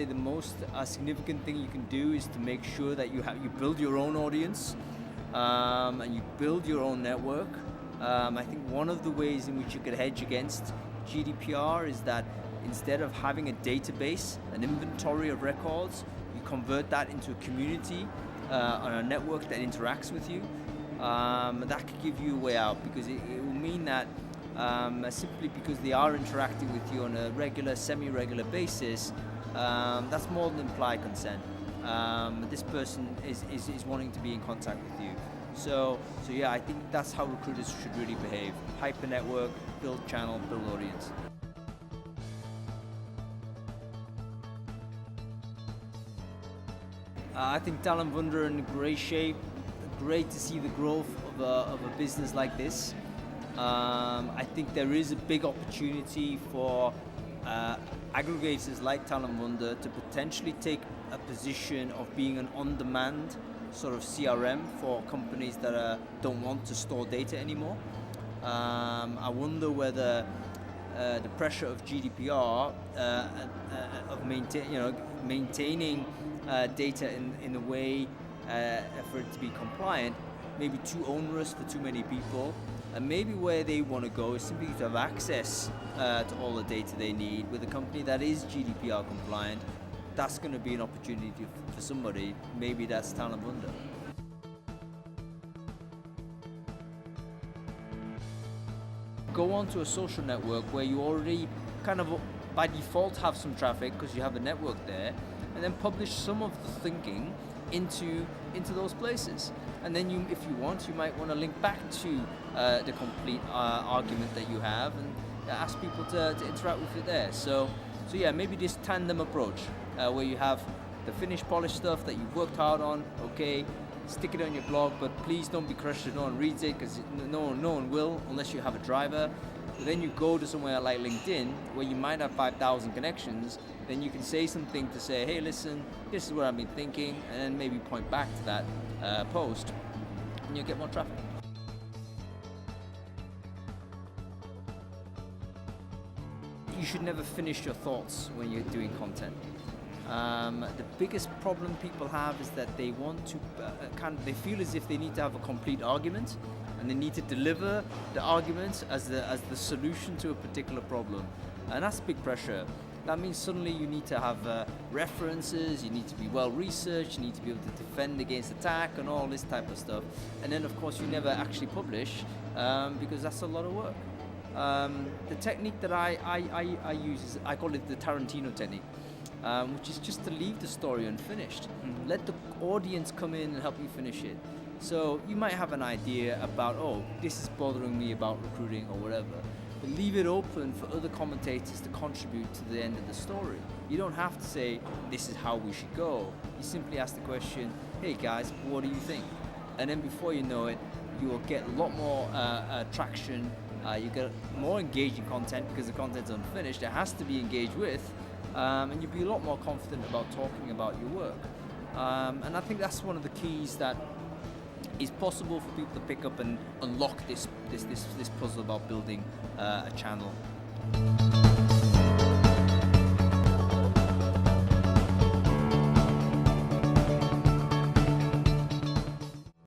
the most significant thing you can do is to make sure that you build your own audience and you build your own network. I think one of the ways in which you could hedge against GDPR is that instead of having a database, an inventory of records, you convert that into a community on a network that interacts with you. That could give you a way out, because it will mean that simply because they are interacting with you on a regular, semi-regular basis, that's more than implied consent. This person is wanting to be in contact with you. So yeah, I think that's how recruiters should really behave. Hyper network, build channel, build audience. I think Talentwunder are in great shape. Great to see the growth of a business like this. I think there is a big opportunity for aggregators like Talentwunder to potentially take a position of being an on-demand sort of CRM for companies that don't want to store data anymore. I wonder whether the pressure of GDPR of maintaining data in a way for it to be compliant may be too onerous for too many people, and maybe where they want to go is simply to have access to all the data they need with a company that is GDPR compliant. That's going to be an opportunity for somebody. Maybe that's Talentwunder. Go onto a social network where you already kind of by default have some traffic because you have a network there, and then publish some of the thinking into those places. And then if you want, you might want to link back to the complete argument that you have and ask people to interact with it there. So yeah, maybe this tandem approach where you have the finished polished stuff that you've worked hard on, okay, stick it on your blog, but please don't be crushed if no one reads it, because no one will unless you have a driver. But then you go to somewhere like LinkedIn where you might have 5,000 connections, then you can say something to say, hey, listen, this is what I've been thinking, and then maybe point back to that post, and you'll get more traffic. You should never finish your thoughts when you're doing content. The biggest problem people have is that they want to they feel as if they need to have a complete argument, and they need to deliver the argument as the solution to a particular problem, and that's big pressure. That means suddenly you need to have references, you need to be well researched, you need to be able to defend against attack and all this type of stuff. And then of course you never actually publish because that's a lot of work. The technique that I use is, I call it the Tarantino technique, which is just to leave the story unfinished. Mm-hmm. Let the audience come in and help you finish it. So you might have an idea about, oh, this is bothering me about recruiting or whatever, but leave it open for other commentators to contribute to the end of the story. You don't have to say, this is how we should go. You simply ask the question, hey guys, what do you think? And then before you know it, you will get a lot more traction. You get more engaging content because the content's unfinished. It has to be engaged with, and you'll be a lot more confident about talking about your work. And I think that's one of the keys that is possible for people to pick up and unlock this puzzle about building a channel.